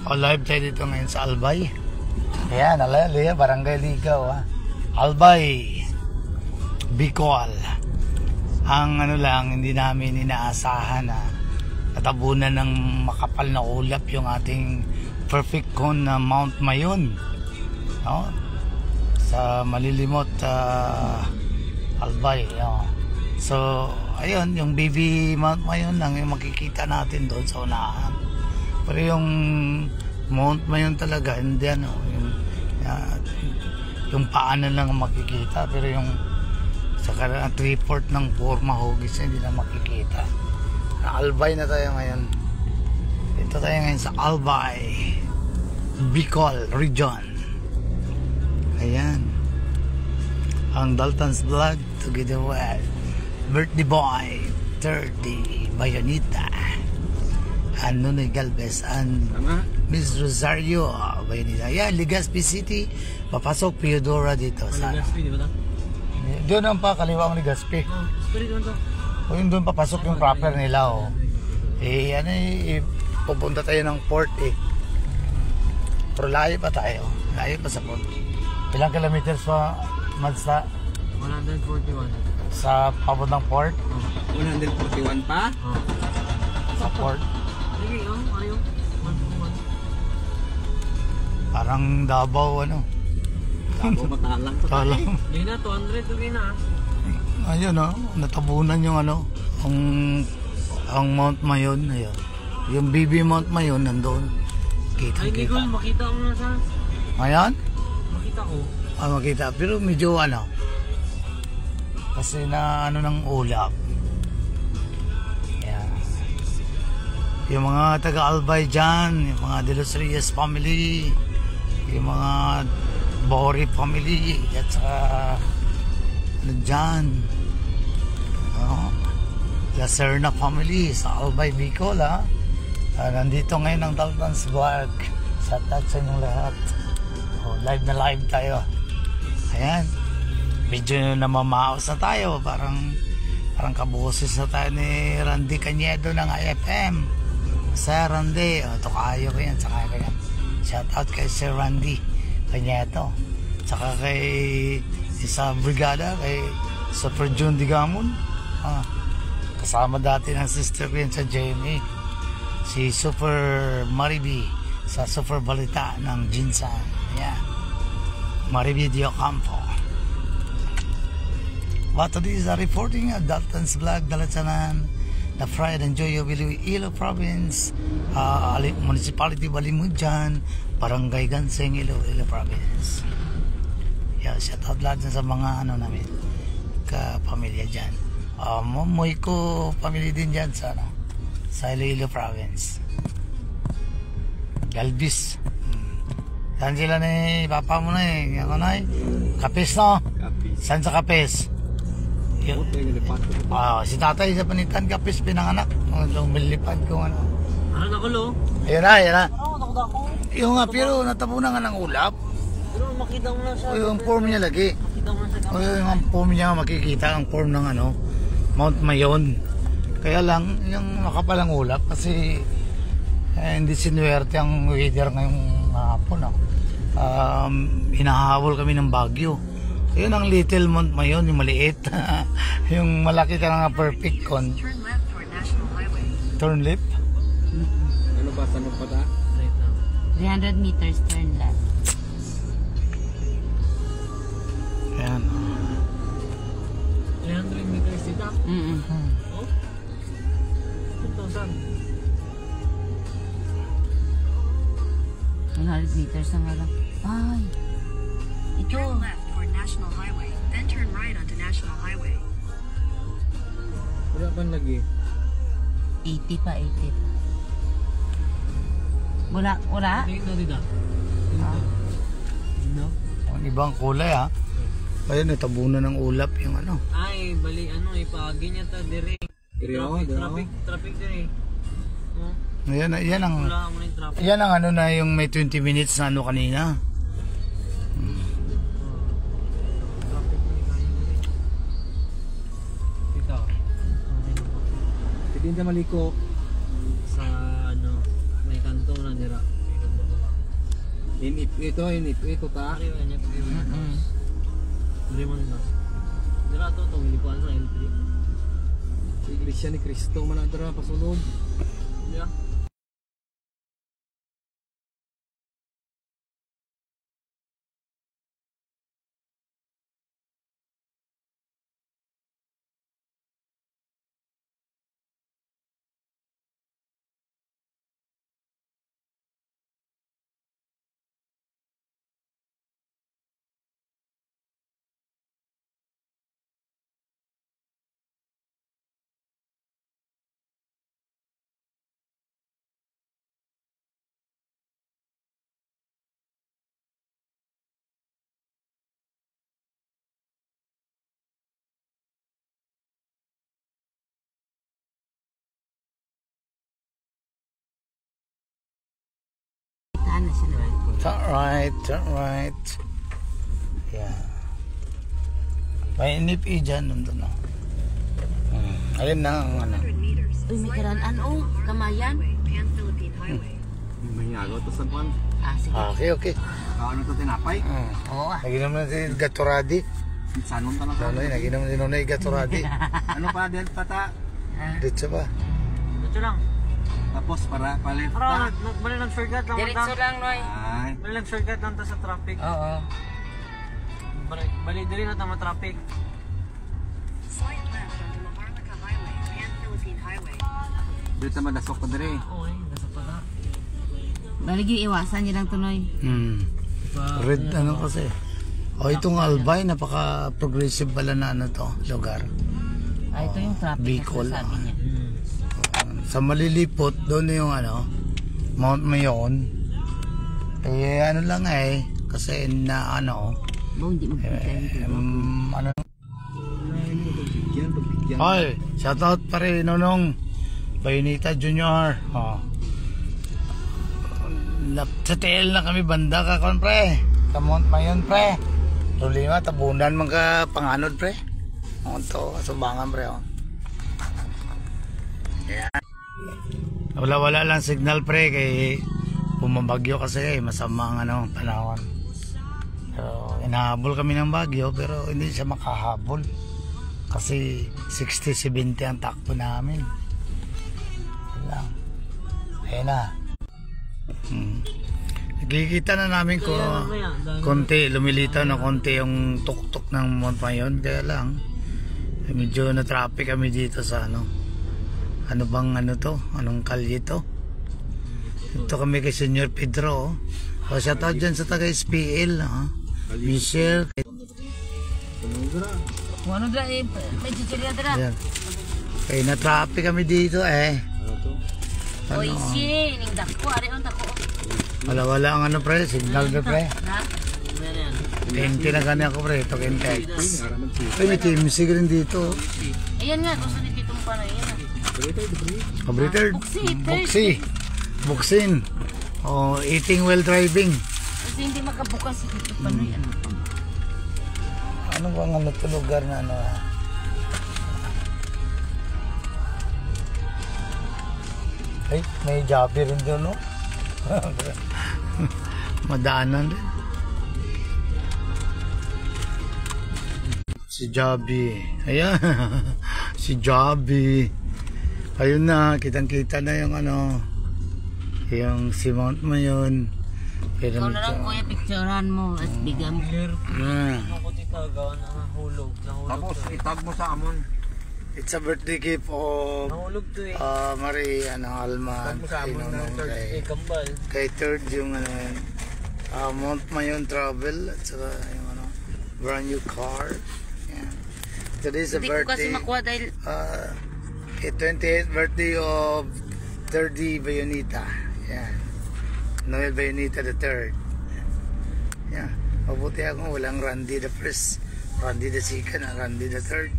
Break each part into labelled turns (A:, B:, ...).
A: O, live tayo dito ngayon sa Albay. Ayan, alaya, Barangay Ligaw, ha. Albay, Bicol. Ang ano lang, hindi namin inaasahan na natabunan ng makapal na ulap yung ating perfect cone na Mount Mayon, no? Sa malilimot Albay, no? So, ayun, yung baby Mount Mayon lang yung makikita natin doon sa unahan. Pero yung Mount Mayon talaga, hindi ano, yung paanan lang makikita, pero yung sa 3/4 ng forma hugis hindi na makikita. Albay na tayo ngayon. Dito tayo ngayon sa Albay, Bicol Region. Ayan. Ang Dalton's Vlog together with Birthday Boy 30 Bayonita and Nunoy Galvez and Miss Rosario Bayonita. Ayan, Legazpi City. Papasok Piodora dito.
B: Legazpi, di ba ito?
A: Doon ang pa, kaliwa ang Legazpi.
B: Pero doon to.
A: O yun doon papasok yung proper nila, oh. Ano pupunta tayo ng port, Pero layo pa tayo. Layo pa sa port. Ilang kilometers pa, Madsa?
B: 141.
A: Sa papuntang port?
C: 141 pa?
A: Sa port?
B: Sige, ayaw. 141.
A: Parang Davao, ano?
C: Ako matalang to.
A: Talang.
B: Hindi na, 200 to na.
A: Ayun, natabunan yung ano, ang Mount Mayon, ayun. Yung BB Mount Mayon nandun.
B: Ay, Nicole, makita mo na sa...
A: Ayan?
B: Makita ko.
A: Makita. Pero medyo ano, kasi na ano ng ulap. Yeah. Yung mga taga-Albay dyan, yung mga De Los Reyes family, yung mga Bori family, at saka ano dyan, La Serna family sa Albay, Bicol, ha. Nandito ngayon ang Dalton's Vlog. Shout out sa inyong lahat. Live na live tayo. Ayan, medyo namamaos na tayo. Parang kaboses na tayo ni Randy Cañedo ng IFM. Sir Randy, tukayo ko yan, saka ko yan. Shout out kay Sir Randy Cañedo, saka kay isa brigada, kay Super June Digamon. Kasama dati ng sister ko yan sa JMA, si Super Mariby sa Super Balita ng Jinsan. Ayan, Mariby Diocampo. But today is a reporting of Dalton's Vlog, Dalatsanan, the Pride and Joy of Iloilo Province, Municipality Balimujan, Barangay Ganseng, Iloilo Province. Yeah, shout out lahat sa mga ano namin, kapamilya dyan. Moy ko pamilya din dyan sa Iloilo Province. Galvis. Saan sila ni papa mo na Yung ano Kapis, no?
C: Kapis.
A: Saan sa Kapis? Si tatay sa Panitan Kapis pinanganak. Lumilipad ko ano.
B: Ano na ko, lo?
A: Ayan na.
B: Oo, nakudako.
A: Yung nga, pero natabunan nga ng ulap.
B: Pero makita mo na siya.
A: O yung form niya lagi.
B: Makita mo na siya.
A: O yung form niya makikita ang form ng ano, Mount Mayon. Kaya lang, yung makapalang ulap kasi hindi sinuwerte ang weather ngayong hapon. Hinahabol kami ng bagyo. Yun ang Little Mount Mayon, yung maliit. Yung malaki ka nga perfect con.
D: Turn left toward National Highway.
A: Turn left?
C: Ano ba? Saan pa ta?
D: 300 meters turn left.
A: Ayan.
B: 300 meters dito. Oh? 2,000.
D: 100 meters na nga lang. Ay! Ito.
E: Turn left toward National Highway, then turn right onto National Highway.
C: Wala ba lagi?
D: 80 pa, 80 pa. Wala?
B: Tingin na dito. No?
A: Ang ibang kulay, ha. Ayun, natabunan ng ulap yung ano.
B: Ay, bali ipagi niya ta dire. Traffic dire.
A: Yan ang
B: Wala mo yung traffic.
A: yan ang ano na yung may 20 minutes na ano kanina.
B: Traffic na kayo dire. Dito.
C: Hindi na maliko.
B: Sa may kanto na dira.
C: Inip ito ta.
B: Pare niya pag Hindi man na. Dira to itong ilipuan sa entry.
C: Sa Iglesia ni Cristo manadara pasulod.
B: Yeah.
D: Ano siya na?
A: Turn right. Yeah. May NFE dyan, nandun na. Ayun na ang ano.
E: 100 meters.
D: Uy, may
E: Slight
D: karaan,
E: left
D: oh,
E: on the
D: kamayan.
E: Highway, Pan-Philippine Highway.
C: May agaw to sa kwan.
D: Ah, sige.
A: Okay.
C: Ano to tinapay?
D: Oo ah.
A: Naginom na si Gatoradi.
C: Sanon ta lang.
A: Nonoy, naginom si Nonoy Gatoradi.
C: Ano pa din pata?
A: Dito ba?
B: Ito lang.
C: Tapos para palit
B: Pero
C: ta.
B: bali lang shortcut lang
D: Diretso lang, Noy.
C: Ay.
B: Bali lang shortcut lang ta sa traffic.
D: Oo.
B: Bali diri na ta ma-traffic.
E: Slight left onto Maharlika Highway, Pan-Philippine Highway.
C: Dito madasok pa diri.
B: Okay, nasa pala.
D: Baligyo iwasan niya lang tunoy.
A: Red ano kasi. Itong Albay, napaka-progressive pala na ano to, lugar.
D: Ah, ito yung traffic
A: Bicol,
D: na sinasabi niya.
A: Sa Malilipot, doon yung ano, Mount Mayon. Ano lang kasi na ano,
D: Bo, hindi magpipintay yung
A: ano.
C: Pagbigyan.
A: Hoy, shoutout pa rin, Nonong. Bayonita Junior. Sa TL na kami banda ka kon pre. Sa Mount Mayon pre. Problema tabunan man ka panganod pre. To subangan pre. Yan. Wala lang signal pre kay pumabagyo kasi masama ang ano panahon. So inahabol kami ng bagyo pero hindi siya makahabol. Kasi 60-70 ang takbo namin. Wala. Ayan na. Nakikita na namin ko konti, lumilitaw na konti yung tuktok ng Mount Mayon. Kaya lang medyo na traffic kami dito sa ano bang ano to, anong kalye to. Ito kami kay Senyor Pedro. O shoutout dyan sa taga SPL Michelle.
D: Ano dra may chichirya dra.
A: Ayan. Kaya na traffic kami dito
D: Oy, si ning dako ari on dako.
A: Wala ang ano pre, signal na pre.
D: Ha?
A: 20 na gani ako pre, ito kayong text. May team rin dito.
D: Ayan nga, gusto ni Titong pa na yan.
A: Pabrited. Buksin. Eating while driving.
D: Kasi hindi makabukas si Titong pa na yan.
A: Ano bang ano to lugar na ano? Ay, may Jabi rin doon, no? Madaanan din. Si Jabi. Ayan. Si Jabi. Ayun na, kitang-kita na yung ano, yung si Mount Mayon.
D: Ikaw na lang kuya, picturean mo at bigyan mo.
B: Ano ko tita gawa na hulog.
C: Tapos itag mo sa amon.
A: It's a birthday gift of
B: Nahulog to
A: Marie Alma.
B: Kambal.
A: Kay third yung ano yun, Mount Mayon Travel at saka yung ano, brand new car. Yeah. Today's the
D: Hindi ko kasi
A: birthday.
D: makuha dahil
A: 28th birthday of 3rd Bayonita. Yeah. Noel Bayonita the 3rd. Yeah. Mabuti ako walang Randy the 1st, Randy the 2nd, Randy the 3rd.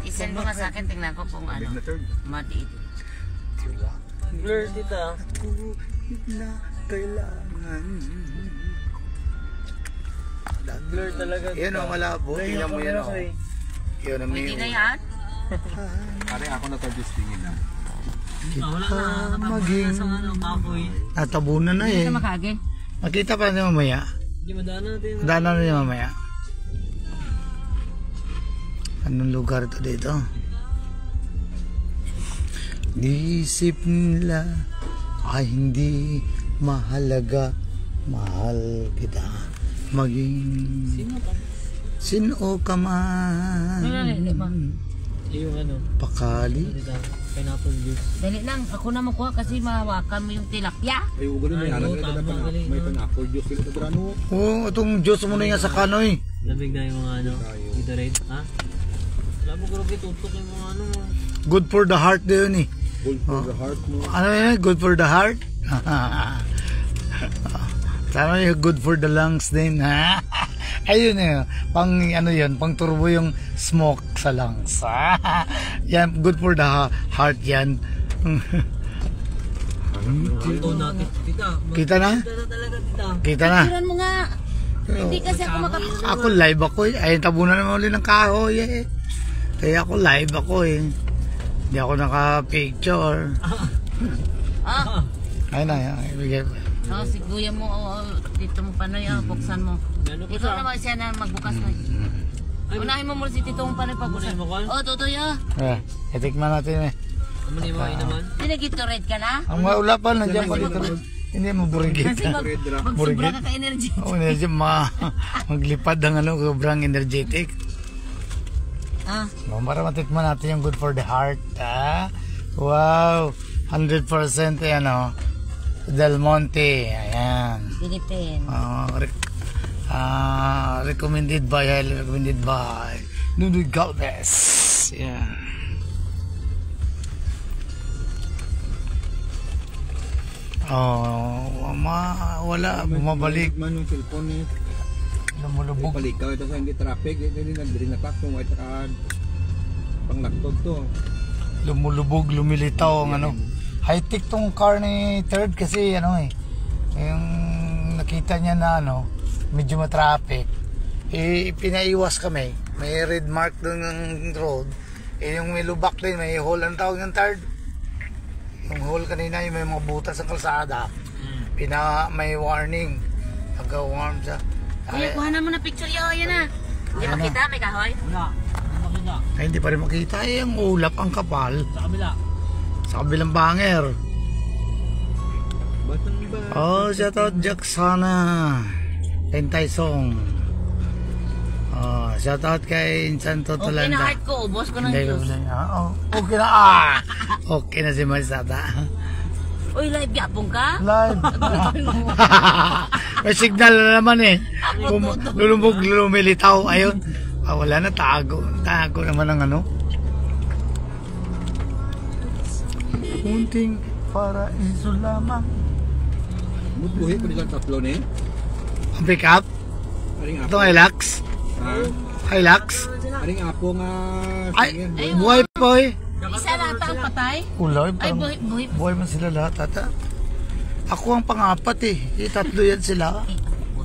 D: isend mo nga sa akin, tingnan ko kung ano. Mati ito.
A: Diba?
B: Blur tita.
A: Na kailangan.
B: Blur talaga.
A: Yan o, malabo. Tingnan mo yan o. Yun ang
D: Pwede na yan?
C: Pare ako na to distingin na.
B: Wala na.
A: maging
B: Sa ano, kapoy.
A: natabunan na
D: Hindi
A: eh.
D: ka makage.
A: Makita pa natin mamaya.
B: Hindi madaanan natin.
A: Daanan natin mamaya. Anong lugar ito dito? Isip nila ay hindi mahalaga. Mahal kita. Maging sino ka man.
D: Hindi ba?
B: Yung ano,
A: Pakali.
B: dito, pineapple juice.
D: Dali lang, ako na makuha kasi mahawakan mo yung tilapia.
C: Ay, ugo na
B: Ay,
C: yan.
B: oo, tama, galing,
C: May
B: no?
C: pineapple juice dito sa grano.
A: Oo, itong Diyos mo na yan sa kanoy.
B: Lamig na yung mga ano, Gatorade. Ha? Wala mo grabe, tutok yung mga ano mo.
A: Good for the heart na yun eh.
C: Gold for the heart mo.
A: Ano yun? Good for the heart? Tama yun, good for the lungs din. Ayun eh, pang ano yun, pang turbo yung smoke sa lungs. Yan, good for the heart yan.
B: Ito natin.
A: Kita na?
B: Kita na talaga, tita.
A: Kita na?
D: Tiran mo nga. Hindi kasi ako
A: Ako live ako eh. Ay, tabunan naman ulit ng kahoy eh. Kaya ako live ako eh. Hindi ako naka-picture.
D: Ah,
A: Ayun na, ibigay ko.
D: oh, si kuya mo, dito mo panoy, buksan mo.
B: Gano'n pa
D: Ikaw
B: siya?
D: naman siya na magbukas mo. Unahin mo muna si tito mong panoy pabuksan.
B: Unahin mo, Carl?
D: Oh, tutoy
A: Itikman natin eh.
B: Ano yung mga naman?
D: Pinag-Gatorade ka na?
A: Ang maula pa, nandiyan pa dito. Hindi mo burigit.
D: Kasi magsubra ka ka-energy.
A: Oo, nandiyan maglipad ang ano, sobrang energetic.
D: Ah,
A: Para matikman natin yung good for the heart. Wow, 100% yan o. Del Monte, ayan.
D: Philippine.
A: Recommended by, highly recommended by Nunoy Galvez. Yan. Wala, bumabalik.
C: Man yung cellphone eh.
A: Lumulubog.
C: Balik ka, ito sa hindi traffic. Hindi nag-rinakak kung white card. Panglaktot to.
A: Lumulubog, lumilitaw ang ano. High-tech tong car ni Third kasi ano eh. Yung nakita niya na ano, medyo matraffic. Pinaiwas kami. May red mark doon ng road. Yung may lubak din, may hole ang tawag ng Third. Yung hole kanina, yung may mga butas sa kalsada. May warning. Nag-warm siya.
D: Kuya, kuha na mo na picture yun, yan na. Hindi makita, may kahoy.
B: Wala. Ano makita?
A: Ay, hindi pa rin makita. Ang ulap, ang kapal.
B: Sa kabila.
A: Sa kabilang banger.
C: Batang ba?
A: Oh, shout out Jacksana. Tentay song. Oh, shout out kay Santo
D: Okay
A: Tolanda.
D: na heart ko, ubos ko ng
A: Hindi ko
D: juice.
A: okay na. Okay na si Marisata.
D: Uy, live yapong ka?
A: Live. May signal na naman eh. Lulubog, lumilitaw. Ayun. Wala na, tago. Tago naman ang ano. Munting para iso lamang.
C: Buhay pa nilang tatlo na eh.
A: Ang pick up?
C: Aring apo.
A: Itong Hilux?
C: Ha?
A: Hilux?
C: Aring apo nga.
A: Ay, buhay po eh.
D: Isa lang ang patay?
A: Ulay,
D: Ay,
A: parang
D: buhay.
A: buhay man sila lahat, tata. Ako ang pangapat eh. Tatlo yan sila.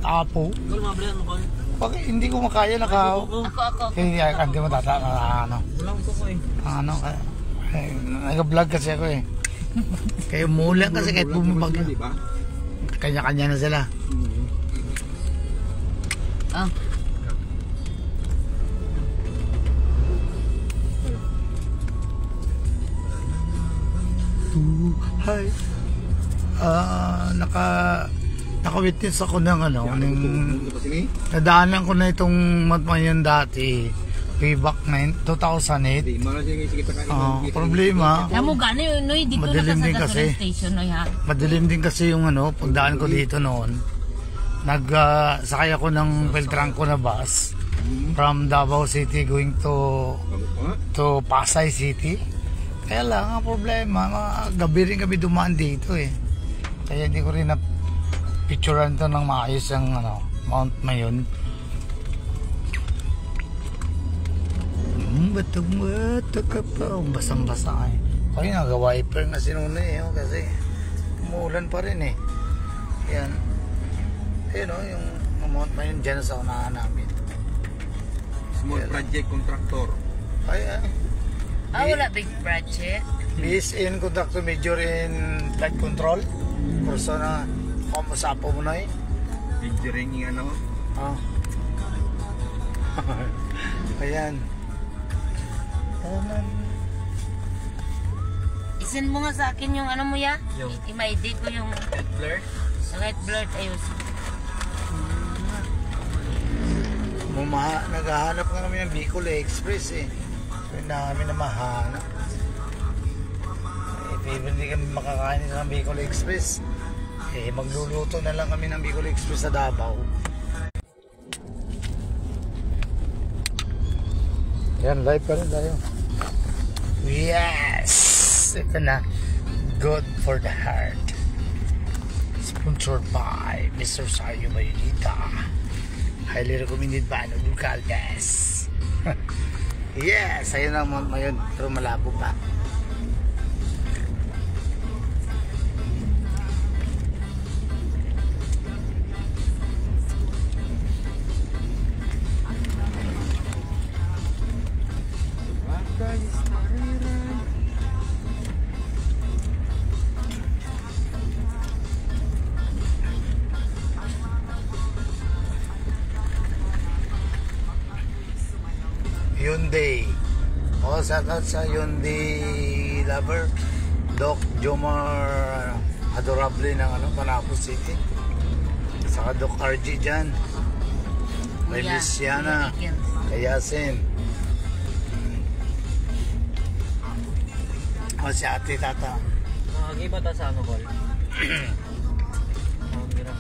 A: Apo.
B: Carl, mablihan mo, Carl.
A: Pag hindi ko makaya,
D: Ako.
A: hindi mo tata, ano.
B: Walang ko eh.
A: Ano, nag-vlog kasi ako eh. Kaya umulan kasi kahit bumibag.
C: Di ba?
A: Kanya-kanya na sila.
D: Ah.
A: Hi. Naka-witness ako ng ano, nadaanan ko na itong matmayan dati, way back 2008.
C: Di man siya sige kita
A: Problema,
D: Alam mo gano'n yun, Noy, dito na
A: Madilim
D: ka sa
A: din kasi.
D: gasoline station, Noy, ha?
A: madilim din kasi yung ano, pagdaan ko dito noon. Sakay ako ng Beltranco na bus from Davao City going to Pasay City. Kaya lang, ang problema, gabi rin kami dumaan dito eh. Kaya hindi ko rin na-picturean to ng maayos yung ano, Mount Mayon. Batong-bato ka pa. Basang-basa eh. Kaya nag-wiper na sinuna eh. Kasi umuulan pa rin eh. Yan. Ayun o, yung Mount Mayon dyan sa unahan namin.
C: Small project contractor.
A: Kaya,
D: Wala big project.
A: BSN contractor major in flight control. Persona, kumusapo mo na eh.
C: Video ringing ano.
A: Ah. Ayan.
D: Isend mo nga sa akin yung ano mo ya?
B: Yung?
D: I-ID ko yung
B: Red blur?
D: light blurred ayos.
A: Naghahanap nga kami ng Bicol Express eh. So namin na mahanap. Eh, even hindi kami makakain ng Bicol Express. Eh, magluluto na lang kami ng Bicol Express sa Davao. Yan, live pa rin tayo. Yes! Ito na. Good for the heart. Sponsored by Mr. Sayo Bayonita. Highly recommended by Ano Dulcaldes. Yes! Ayun na ngayon. Pero malabo pa. Hyundai. O, shout out sa Hyundai lover. Doc Jomar Adorable ng Manapu City. Saka Doc RG dyan. Kay Luciana. Kay Yasin. O, si Ate Tata.
B: Nakagi ba ta sa ano, Col? Gira.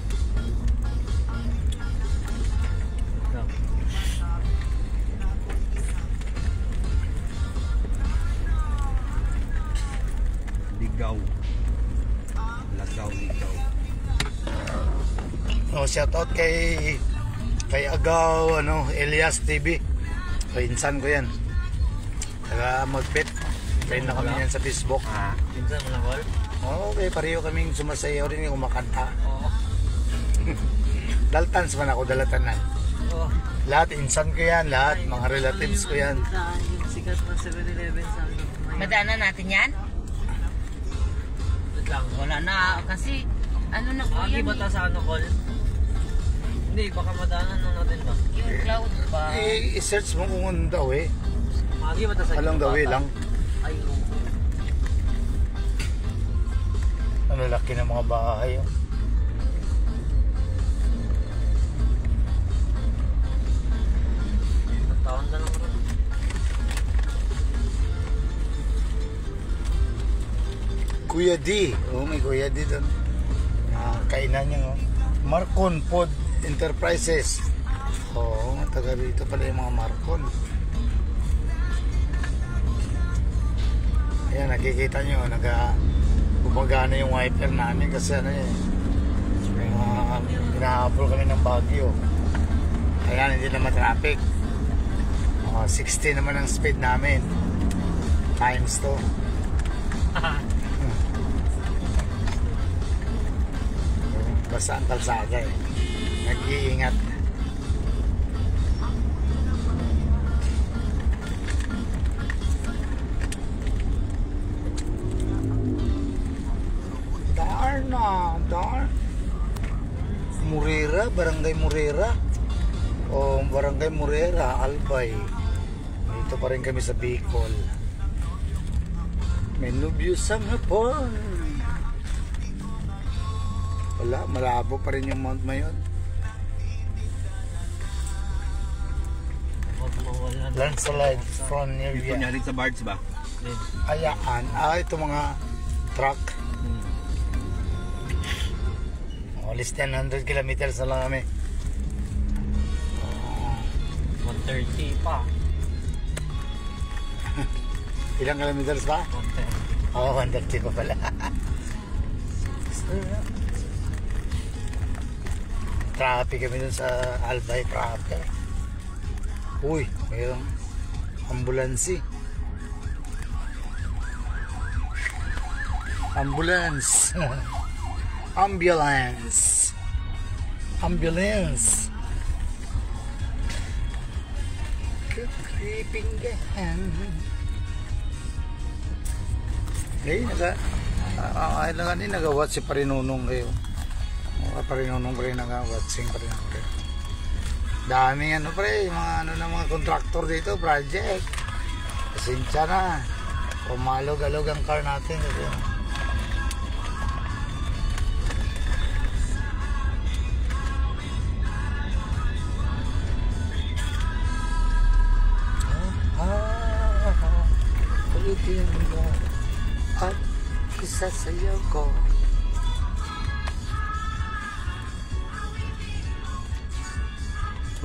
C: Ligaw.
A: O, shout out kay Agaw, Elias TV. Pinsan ko yan. Taga Magpit. Friend na kami yan sa Facebook.
B: Pinsan mo na, Col?
A: Okay, pareho kaming sumasayaw rin yung kumakanta.
B: Oo.
A: Daltans man ako, dalatanan.
B: Oo.
A: Lahat, insan ko yan, lahat, mga relatives ko yan.
B: Sikat na 7-Eleven sa ano.
D: Madaanan natin yan?
B: Wait lang.
D: Wala na kasi ano na po
B: Nakagi
D: yan
B: ba ta sa ano, Col? Hindi, baka madaanan na natin ba?
D: yung cloud ba?
A: Eh, i-search mo kung ano daw eh.
B: Nakagi ba ta sa
A: Alang daw eh
B: bata?
A: lang.
B: Ay, oo.
A: Ano laki ng mga bahay. Oh.
B: Taon ka lang rin.
A: Kuya D. Oh, may Kuya D doon. Kainan niya. Oh. Marcon Food Enterprises. Oo, taga rito pala yung mga Marcon. Ayan, nakikita nyo, gumagana yung wiper namin kasi hinahabol kami ng Baguio. Ayan, hindi naman traffic. 60 naman ang speed namin. Times to. Basta ang kalsada eh. Nag-iingat. Dar. Murera, Barangay Murera. O Barangay Murera, Albay. Dito pa rin kami sa Bicol. May nubyusang hapon. Wala, malabo pa rin yung Mount Mayon. Landslide from near
C: Ito niya rin sa Bards ba?
A: Ayaan. Ito mga truck. Alis 100 kilometers na lang kami.
B: 130 pa.
A: Ilang kilometers ba?
B: 110.
A: Oo, 130 pa pala. Traffic kami dun sa Albay, traffic. Uy, mayroong ambulansi. Ambulance. Ambulance. Ambulance. Creeping gahan. Okay, nagawa si Parinunong kayo. parinunong pa rin nag-watsing pa rin ako rin. Daming ano pre, mga ano na mga contractor dito, project. Pasensya na. Pumalog-alog ang car natin. Ulitin mo at isa sa'yo ko.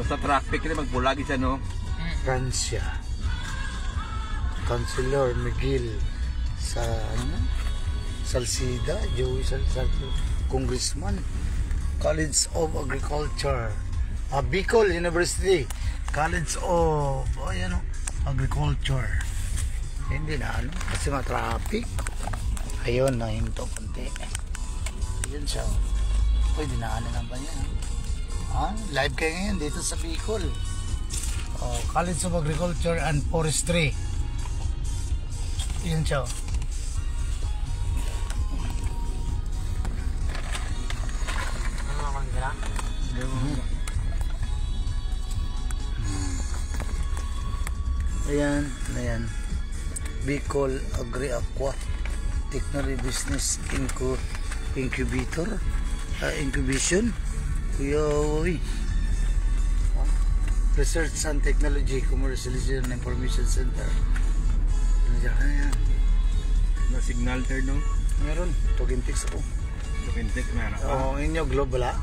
C: Basta traffic rin magbulagi siya, no?
A: Francia. Councilor Miguel sa Salcida, Joey Salcida, Congressman, College of Agriculture, Bicol University, College of Agriculture. Hindi na ano, kasi ma-traffic. Ayun, nahinto konti. Ayun siya. Uy, dinaanan na ba yan? Live kayo ngayon dito sa Bicol. College of Agriculture and Forestry. Yun siya.
B: Ano ako nila?
A: Ayan, ayan. Bicol Agri-Aqua Technology Business Incubator, Incubation. Uy. Research and Technology Commercialization and Information Center. Ayan.
C: Na signal third, no?
A: Meron. Tugintix ako.
C: Tukintik, meron ka.
A: Oo, inyo globe wala.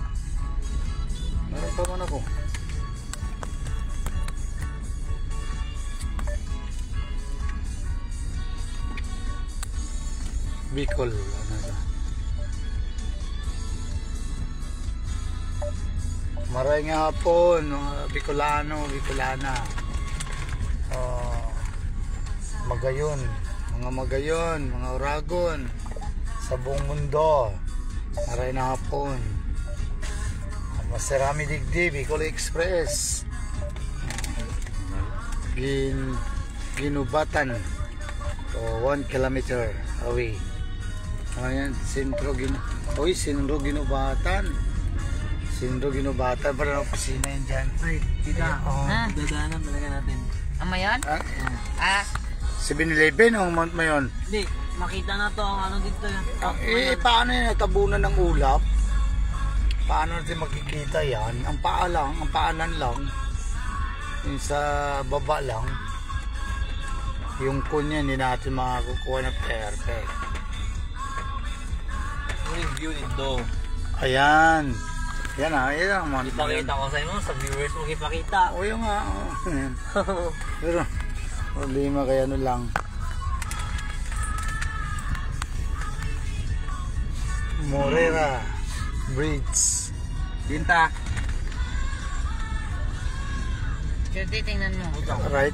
A: Meron pa man ako. Bicol. Ano ito? Maray nga hapon, mga Bicolano, Bicolana. Magayon, mga Oragon sa buong mundo. Maray na hapon. Masarami digdi, Bicol Express. Ginubatan. 1 kilometer away. Ayan, Sentro Ginubatan. Sindro Ginubatan, parang opisina yan dyan.
B: Ay, tita.
D: Ah.
B: Dadaanan talaga natin.
D: Ang mayon?
A: Ah, 7-Eleven o Mount Mayon?
B: Hindi, makita na to ang ano dito yan.
A: Paano yan natabunan ng ulap? Paano natin makikita yan? Ang paanan lang. Yung sa baba lang. Yung kunya, hindi natin makakukuha na perfect.
B: Review dito.
A: Ayan. Yan yan ang Mount Mayon.
B: Ipakita ko sa inyo, sa viewers mo ipakita.
A: O yung nga. Pero, problema kaya ano lang. Morera Bridge.
C: Tinta.
D: Judy, tingnan mo.
A: Right?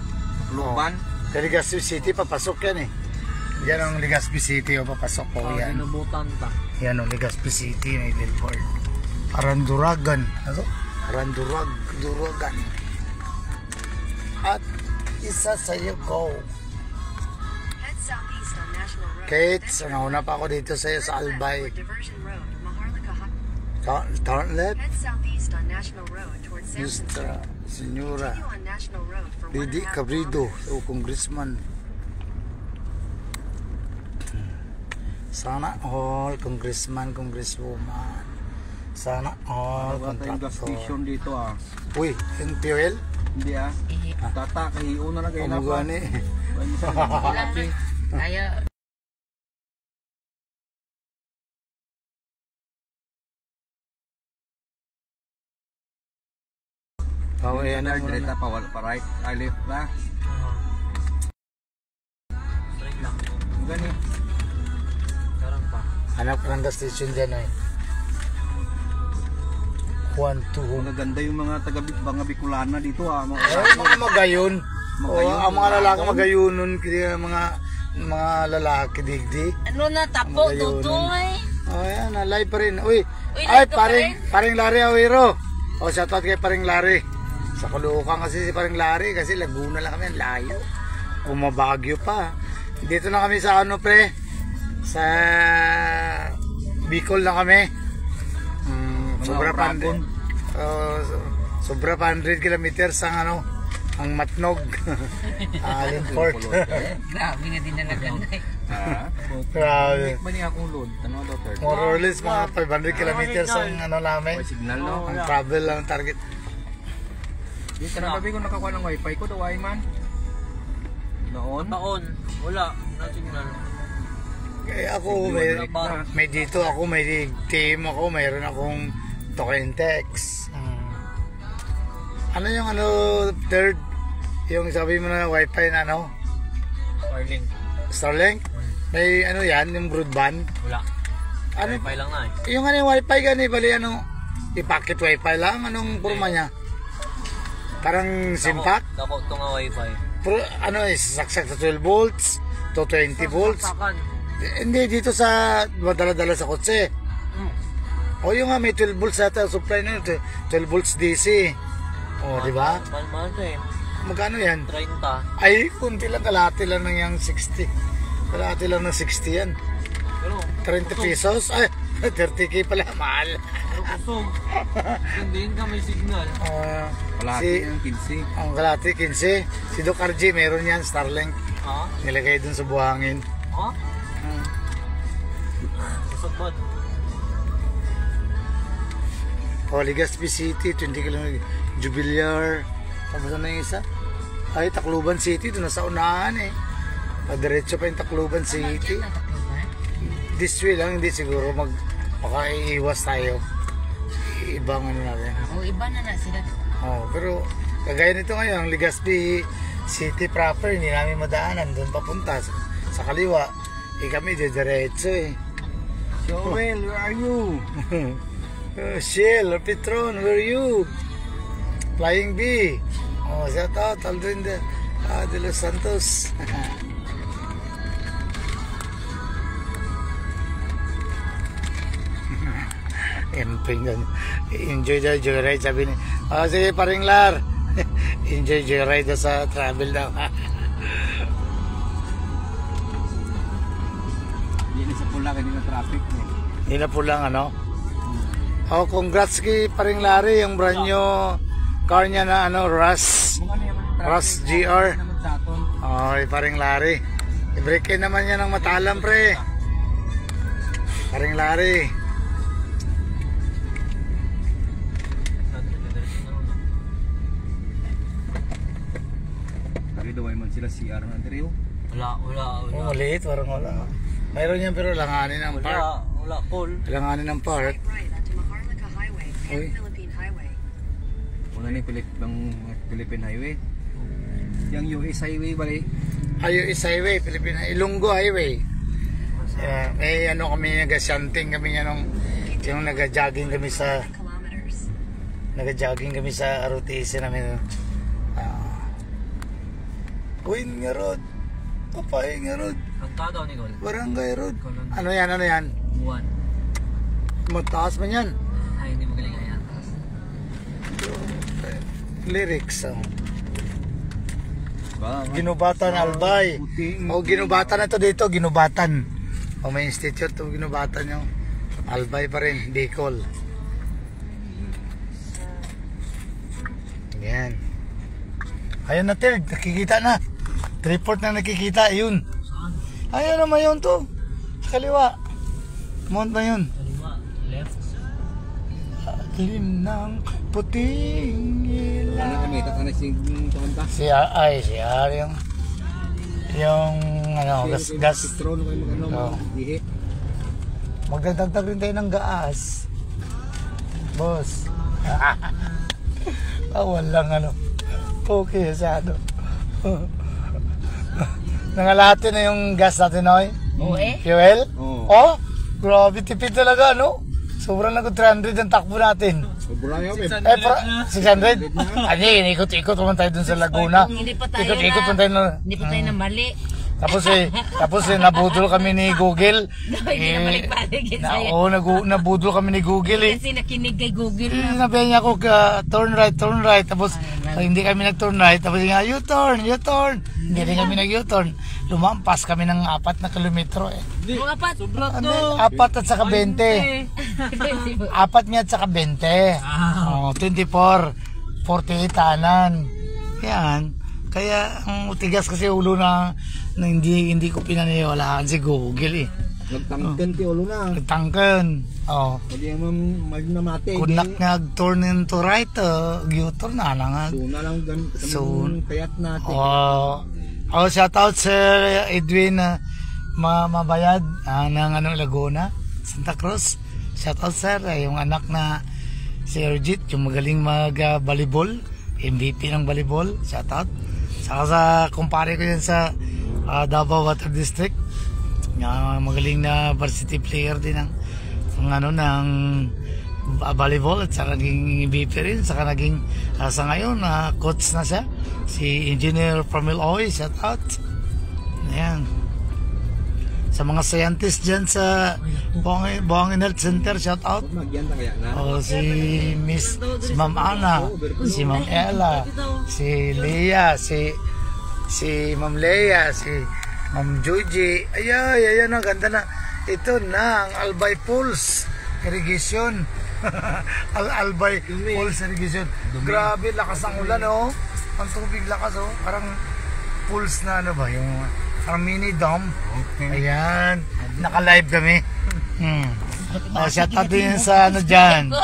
C: Luban.
A: Sa Legazpi City, papasok yan eh. Yan ang Legazpi City o papasok po yan.
B: Ginubutan ta.
A: Yan ang Legazpi City, may billboard. Aranduragan. Ano? Aranduragan. At isa sa'yo ko.
E: Head southeast on National Road.
A: Kate,
E: then
A: nauna pa ako dito sa'yo sa
E: turn left
A: Albay.
E: toward Diversion Road, Maharlika High.
A: Turn left.
E: Head southeast on National Road towards Sampson
A: Mr.
E: Street.
A: Senyora
E: Continue on National Road for 1.5
A: Didi Cabrido
E: kilometers.
A: o Congressman. Sana all Congresswoman. Sana all
C: Wala tayong gas
A: contractor.
C: station dito, ah.
A: Uy, yung fuel?
C: Hindi, ah. Tata, kahiyo na lang kayo na pa.
A: Umugani.
D: Ilan na? Ayaw.
A: Oh, ayan na muna.
C: Direta pa, wala pa right, left na.
B: Straight lang.
C: Gani.
B: Karan pa.
A: Hanap ka ng gas station dyan eh. 1, 2.
C: Mga ganda yung mga mga Bicolana dito, ah.
A: Mga magayon.
C: Magayon.
A: Ang mga lalaki magayunon. Kaya mga lalaki digdi.
D: Ano na, tapo,
A: Magayon.
D: tutoy.
A: Oh, yan, live pa rin. Uy,
D: Uy,
A: ay,
D: live ka pa
A: paring Larry Awiro. O, shoutout kay paring Larry. Sa Caloocan kasi si paring Larry, kasi Laguna lang kami, ang layo. Umabagyo pa. Dito na kami sa ano, pre? Sa Bicol na kami. Sobra pa sobra pa 100 kilometers ang Matnog. Alin Port.
D: Grabe nga din nalagan.
A: Grabe.
C: Ba niya akong load? Ano daw third?
A: More or less mga 500 kilometers ang namin.
C: May signal no.
A: Ang travel lang target.
C: Di ka na ko nakakuha ng wifi ko, daway man. Noon?
B: Taon. Wala. Wala signal.
A: Kaya ako, may dito ako, may team ako, mayroon akong Tokentex. Ano yung third, yung sabi mo na wifi na
B: Starlink.
A: Starlink? May yan, yung broadband?
B: Wala.
A: Ano?
B: Wifi lang na eh.
A: Yung wifi gani, bali i-packet wifi lang, anong forma niya? Parang simpak?
B: Dako ito nga wifi.
A: Pero saksak sa 12 volts, to 20 volts.
B: Sakan.
A: Hindi, dito sa madala-dala sa kotse. O yung may 12 volts ata, supply na 12 volts DC. O, di ba?
B: Mahal eh.
A: Magkano yan?
B: 30.
A: Ay, kunti lang, kalahati lang ng yung 60. Kalahati lang ng 60 yan.
B: Pero
A: 30 pesos? Ay, 30k pala, mahal.
B: pero kusog. Hindi ka may signal.
C: Kalahati ng 15.
A: Ang kalahati, 15. Si Doc RG, meron yan, Starlink.
B: Ha?
A: Nilagay dun sa buhangin.
B: Ha? Kusog ba?
A: Legazpi City, 20 km. Jubilar. Tapos na yung isa? Ay, Tacloban City. Doon na sa unahan eh. Padiretso pa yung Tacloban City. This way lang, hindi siguro makaiiwas tayo. Ibang natin.
D: Iba na sila.
A: Pero kagaya nito ngayon, Legazpi City proper, hindi namin madaanan. Doon papunta sa kaliwa. Kami diretso eh.
C: Joel, where are you?
A: Shell or Petron, where are you? Flying B. Shout out, Aldrin de Los Santos. Enjoy the joyride, sabi ni. Sige, paring Lar. Enjoy joyride sa travel daw.
C: Hindi sa pula, kanina traffic.
A: Hindi na po lang congrats kay paring Larry, yung brand new car niya na Rush GR. Paring Larry. I-break in naman niya ng matalam, pre. Paring Larry.
C: Daway man sila CR na Andrew.
B: Wala.
A: Maliit, parang wala. Mayroon yan pero langanin ang park.
B: Wala call.
A: Langanin ang park.
E: Right onto Maharlika Highway
A: Uy.
E: and Philippine Highway.
C: Una ni Philippine Highway. Yung US Highway bali.
A: US Highway, Ilonggo Highway. May kami nag-shanting kami yung nag-jogging kami sa
E: Kilometers.
A: ROTC namin. Queen nga road. Papay nga road.
B: Kantado ni Gol.
A: Barangay road. Ano yan?
B: Buwan.
A: Mataas man yan.
B: Ay, hindi magaling yan.
A: Lyrics.
C: Ba?
A: Ginubatan Albay. Ginubatan na to dito. Ginubatan. May institute to ginubatan yung Albay pa rin. Bicol. Yan. Ayun na, Ted. Nakikita na. Report na nakikita. Ayun. Ayun naman yun to. Sa kaliwa. Mount na yun.
B: Kaliwa. Left.
A: Lim ng puting
C: Ano
A: ilaw.
C: kami tatana sing tonta.
A: Si R yung gas.
C: Petron kay magano dihi.
A: Magdadagdag rin tayo ng gas. Boss. Walang okay sa nangalahati na yung gas natin, Noy?
D: Oo
A: Fuel?
C: Oo.
A: Grabe, tipid talaga, Sobrang nag 300 ang takbo natin.
C: Sobra yun.
A: 600? Ikot-ikot naman tayo dun sa Laguna.
D: Hindi pa tayo
A: Ikot-ikot naman tayo
D: Hindi pa tayo na mali.
A: Tapos nabudol kami ni Google.
D: Hindi na balik-balik yun sa'yo.
A: Nabudol kami ni Google
D: Kasi nakinig kay Google na.
A: Nabihan niya ako turn right. Tapos hindi kami nag-turn right. Tapos nga, U-turn. Hindi rin kami nag-U-turn. lumampas kami ng 4 na kilometro eh.
D: Mga pat.
B: Sobra to.
A: Ano, 4 at saka 20. 4 nga at saka 20. Oh, 24, 48 tanan. Yan. Kaya ang utigas kasi ulo na hindi ko pinaniwalaan si Google eh.
C: Nagtangken ti ulo na.
A: Tangken. Oh.
C: Hindi yung magnamate.
A: Kunak nga turn into right, U-turn na lang.
C: So na lang
A: Soon.
C: kayat natin.
A: Oh, shout out Sir Edwin Mabayad ng Laguna, Santa Cruz. Shout out sir, yung anak na si Erjit, yung magaling mag-volleyball, MVP ng volleyball. Shout out. Saka sa kumpare ko yan sa Davao Water District. Magaling na varsity player din ng volleyball at saka naging MVP rin, saka naging sa ngayon coach na siya, si Engineer Pramil Oy. Shout out. Ayan. Sa mga scientist dyan sa Buangin Health Center, shout out. Si Ma'am Ana, si Ma'am Ella, si Leah, si Ma'am Leah, si Ma'am Joji. Ayan, ang ganda na. Ito na ang Albay Pools Irrigation. Albay Pools Irrigation. Grabe, lakas ng ulan, oh. Ang tubig lakas, oh. Parang pools na yung parang mini dome. Okay. Ayan. Naka-live kami. Shout out din sa dyan.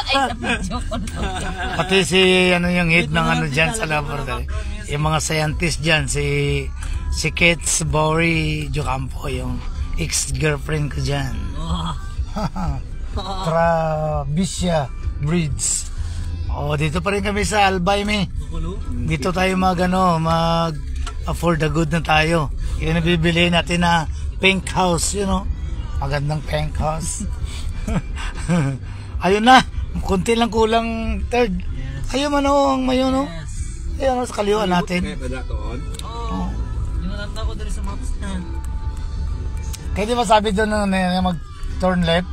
A: Pati si yung head ng dyan sa laboratory. Yung mga scientist dyan, si Kets Bory Jocampo, yung ex-girlfriend ko dyan. Travisha Breeds. Dito pa rin kami sa Albay, dito tayo mag-afford the good na tayo. Yung nabibili natin na pink house, magandang pink house. Ayun na, konti lang kulang third. Ayun ang mayon, no? Ayun, sa kaliwa natin.
B: Yung natanda ko dali sa maps na.
A: Kaya di ba sabi doon na mag-turn left?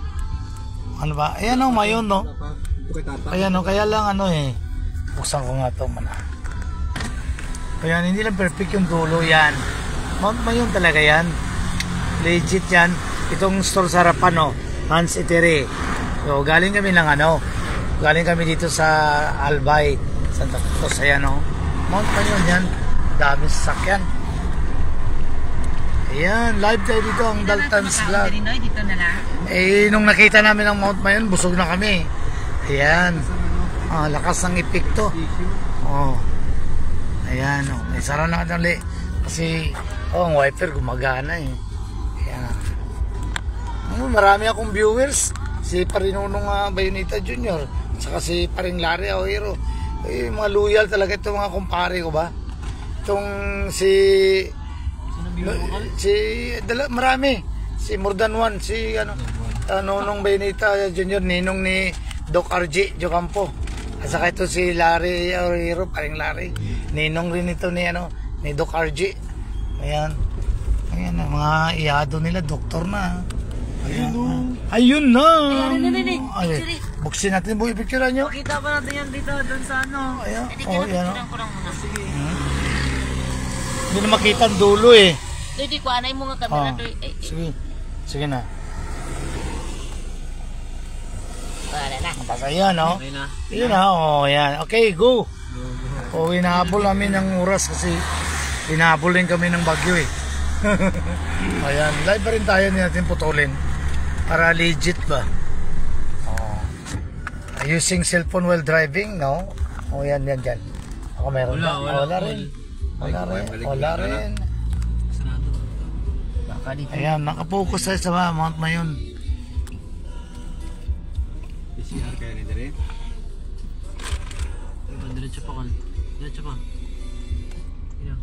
A: Ano ba? Ayan o, mayon, no? Ayan o, kaya lang buksan ko nga ito muna. Kaya hindi lang perfect yung dulo yan. Mount Mayon talaga yan. Legit yan. Itong store sa harapan, Hans Eatery. So, galing kami galing kami dito sa Albay, Santa Cruz. Ayan, Mount Mayon yan. Dami sasakyan. Ayan, live tayo dito ang Dalton's Vlog.
D: Dito na lang.
A: Nung nakita namin ang Mount Mayon, busog na kami. Ayan. Lakas ng epekto. Ayan, may sara na dali. Kasi, ang wiper gumagana Ayan. Marami akong viewers. Si Parinunong Bayonita Jr. Saka si Paring Larry Aoiro. Mga loyal talaga itong mga kumpare ko ba? Itong marami. Si more than one. Si Nunong Bayonita Jr. Ninong ni Doc RG Jocampo. At saka ito si Larry Aoiro, Paring Larry. Ninong rin ito ni Doc RG. Ayan. Ayan, mga iyado nila, doktor na. Ayun na. Ay, buksin natin po i-picturean nyo.
B: Kita pa natin yan dito, doon sa
A: Ayan.
D: Ayan. Ko lang muna.
B: Sige.
A: Hindi na makita ang dulo
D: Hindi ko anay mo nga kamera doy.
A: Sige na.
D: Wala na.
A: Basta yan,
B: Okay na.
A: Yun na, yan. Okay, go. Hinahabol namin ng oras kasi hinahabol rin kami ng bagyo Ayan, live pa rin tayo, hindi natin putulin. Para legit ba? Using cellphone while driving, no? Yan. Ako meron ba? Wala rin. Ayan, nakapokus tayo sa Mount Mayon.
C: PCR kaya ni Dere?
B: Diretso pa. Ayan.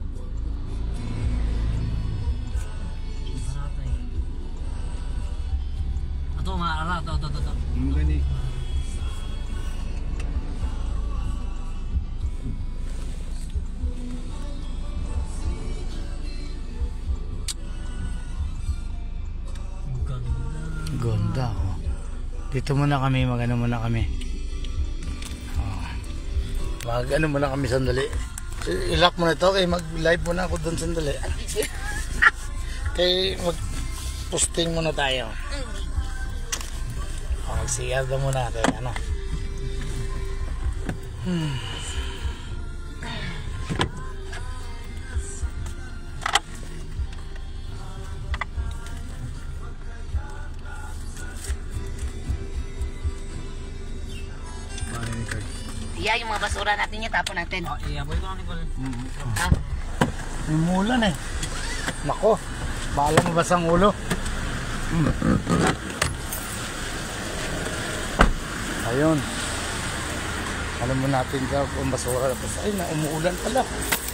B: Ito, maala. Ito.
C: Yung gani.
A: Ganda, Dito muna kami, mag-ano muna kami sandali. I-lock mo na ito, mag-live muna ako doon sandali. Kaya mag-posting muna tayo. Mag-CR na muna. Kaya ano.
D: Yeah, yung mga basura natin niya, tapon natin.
B: Iaboy ko lang ni Paul.
D: Ha?
A: May mulan eh. Nako, bala mabasa ang ulo. Ayun. Alam mo natin ka kung basura. Ay, na umuulan pala.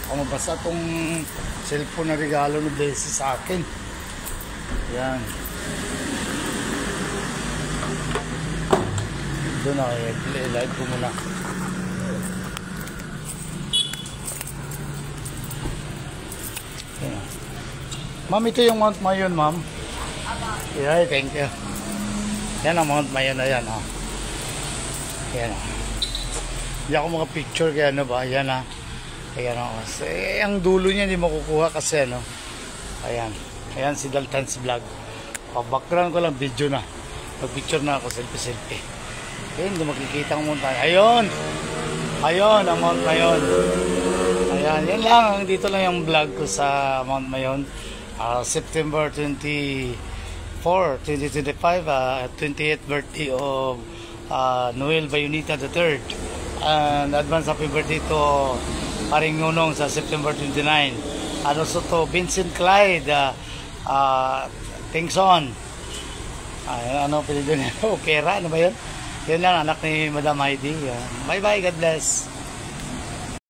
A: Kung mabasa itong cellphone na regalo ng Daisy sa akin. Yan. Doon na, i-live ko muna. Yan. Ma'am, ito yung Mount Mayon, ma'am. Yeah, thank you. Yan ang Mount Mayon na yan, oh. Yan, oh. Hindi ako makapicture kaya ano ba, yan, ah. Ayan, oh. Kasi, ang dulo niya hindi makukuha kasi, ano. Ayan. Ayan si Dalton's Vlog. Pa-background ko lang, video na. Mag-picture na ako, selfie-selfie. Ayun, hindi makikita ang Mount Mayon. Ayun! Ayun, ang Mount Mayon. Ayan, yan lang. Dito lang yung vlog ko sa Mount Mayon. September 24, 2025, 28th birthday of Noel Bayonita III. And advance happy birthday to Paring Ngunong sa September 29. And also to Vincent Clyde Tingson. Ano pili doon? Opera, ano ba yun? Yan lang, anak ni Madam Heidi. Bye bye, God bless.